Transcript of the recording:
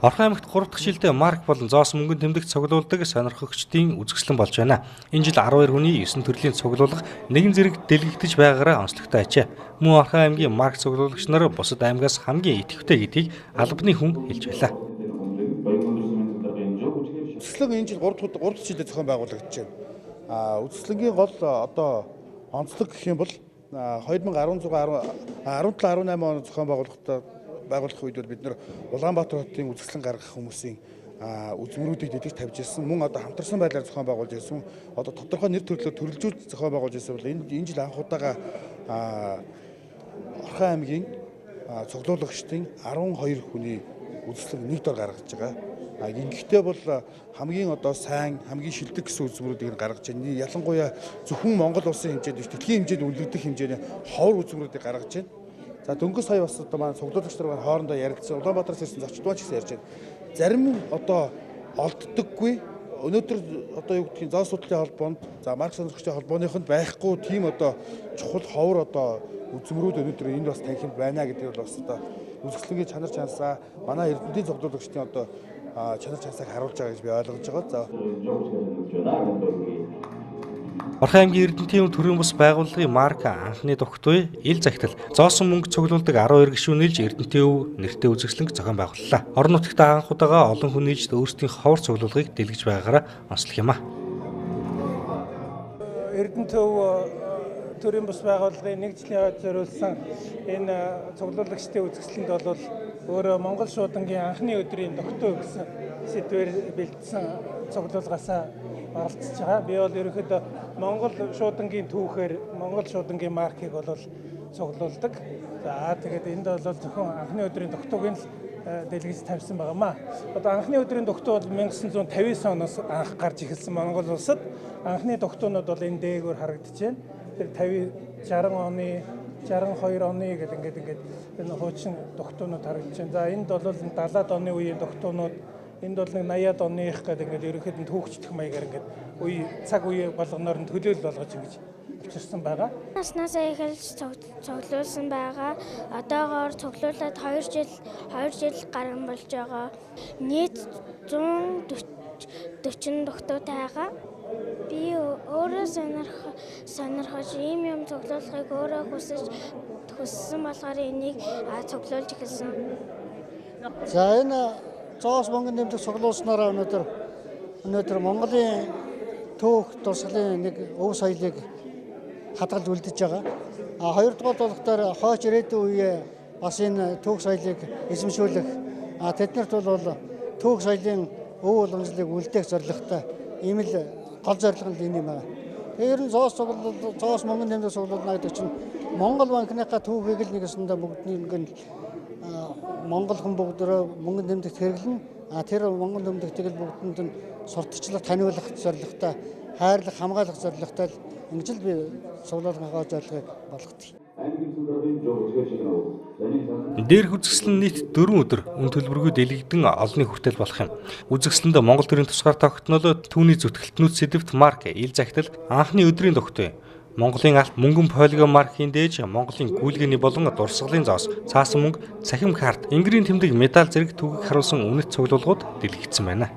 Орхон аймагт 3 дахь жилдээ марк болон зоос мөнгөнд тэмдэг цуглуулдаг сонирхогчдын үзэсгэлэн болж байна. Энэ жил 12 хүний 9 төрлийн цуглуулга нэгэн зэрэг дэлгэгдэж байгаагаараа онцлогтой ажээ. Мөн Орхон аймгийн марк цуглуулагч нар бусад аймгаас хамгийн идэвхтэй гэдгийг албаны хүн хэлж байлаа. Үзэсгэлэн энэ жил 3 дахь жилдээ зохион байгуулагдаж байна. Үзэсгэлэнгийн гол одоо онцлог гэх юм бол 2017-18 он зохион байгуулах үед бид нар Улаанбаатар хотын үзэсгэлэн гаргах хүмүүсийн үзмөрүүдийг дэлгэж тавьж ирсэн. Мөн одоо хамтарсан байдлаар зохион байгуулж ирсэн. Одоо тодорхой нэр төрлөөр төрөлжүүлж зохион байгуулж ирсэн бол энэ жил анх удаага Орхон аймгийн цуглуулагчдын 12 хүний үзэсгэлэн нэг дор гаргаж байгаа. Ингэхдээ бол хамгийн одоо сайн, хамгийн шилдэг гэсэн үзмөрүүдийг гаргаж байна. Ялангуяа зөвхөн Монгол улсын хэмжээнд биш, дэлхийн хэмжээнд үлдэгдэх хэмжээний ховор үзмөрүүдийг гаргаж байна. За дөнгөж сая бас одоо манай цуглуулагч нар хоорондоо ярилцсан. Улаанбаатараас ирсэн зочдууд ч гэсэн ярьж байна. Зарим одоо олддоггүй. Өнөөдөр одоо юу гэдгийг зоос судлалын холбоонд, за марк сонирхогчдын холбооныхонд байхгүй тийм одоо чухал ховор одоо үзмөрүүд өнөөдөр энд бас танхимд байна гэдэг бол бас одоо үзэсгэлэнгийн чанар чансаа манай эрдэмтдийн цуглуулагчдын одоо чанар чансааг харуулж байгаа гэж би ойлгож байгаа. За Орхон аймгийн Эрдэнэтийн төрийн бус байгууллагын марк анхны тогтвол ил захидал зоосон мөнгө цуглуулдаг 12 гишүүн нийлж Эрдэнэтийн өв нэртэй үзэсгэлэнг зохион байгууллаа. Орон нутагт анх удаага олон хүн нийлж өөрсдийн ховор цуглуулгыг дэлгэж байгаагаараа онцлог юм а. Эрдэнэт өв төрийн бус байгууллагын нэг жилийн хойд зориулсан энэ цуглуулагчдын үзэсгэлэнд бол өөрөө Монгол шуудангийн анхны өдрийн тогтвол гэсэн сэдвээр бэлдсэн цуглуулгаасаа оролцож байгаа. Би бол ерөнхийдөө Монгол шуудангийн түүхээр Монгол шуудангийн маркийг бол цуглуулдаг. За тэгээд энд бол зөвхөн анхны өдрийн тогтвогийн л дэлгэж тавьсан байгаамаа. Одоо анхны өдрийн тогтвол 1959 оноос анх гарч эхэлсэн Монгол улсад анхны тогтвонууд бол энэ дээгүүр харагдаж байна. Тэр 50 60 оны 62 оны гэдэг ингээд энэ хуучин тогтвонууд харагдаж байна. За энд бол 70-аад оны үеийн тогтвонууд, энд бол 80-аад оных гэдэг ингээд ерөнхийдөө түүхчлэх маягаар ингээд цаг үе болгоноор нь төлөөлөл болгож ингэж авчирсан байгаа. Наснасаа эхэлж цуглуулсан байгаа. Одоогоор цуглуулад 2 жил гарсан болж байгаа. Нийт 140 тогтвол байгаа. Би өөрөө сонирхож ийм юм цуглуулахыг өөрөө хүссэн болохоор энийг цуглуулж эхэлсэн. За энэ зоос мөнгөнд тэмдэг цуглуулснараа өнөөдөр Монголын түүх тусгалын нэг өв соёлыг хадгалж үлдэж байгаа. Хоёрдугаар болохоор хойч ирээдүйн үеэ бас энэ түүх соёлыг эзэмшүүлэх тэднэрт бол түүх соёлын өв уламжлалыг үлдээх зорилготой ийм л гол зорилго нь энэ юм байна. Тэр нь зоос мөнгөнд тэмдэг цуглуулна гэдэг чинь Монгол банкныхаа түүхийг л нэгэсэндээ бүгднийг Монгол хүн бүгдөө мөнгөнд тэмдэгт хэрэглэн тэр мөнгөнд тэмдэгтийг л бүгдэнд нь сурталчлах, таниулах зорилготой, хайрлах, хамгаалах зорилготой ингэж л би цуглуулгын зорилгыг болгодог. Дээрх үзэсгэлэн нийт 4 өдөр үн төлбөргүй дэлгэгдэн олонний хүртэл болох юм. Үзэсгэлэнд Монгол төрийн тусгаар тогтнолоо түүний зүтгэлтнүүд сэдвт марк ил захидал анхны өдрийн тогтвол Монголын алт мөнгөн полиго маркийн дээж Монголын гүйлгээний болон дурсгалын зоос, цаасан мөнгө, цахим карт, ингэрийн тэмдэг медаль зэрэг түүхийг харуулсан үнэт цуглуулгууд дэлгэгдсэн байна.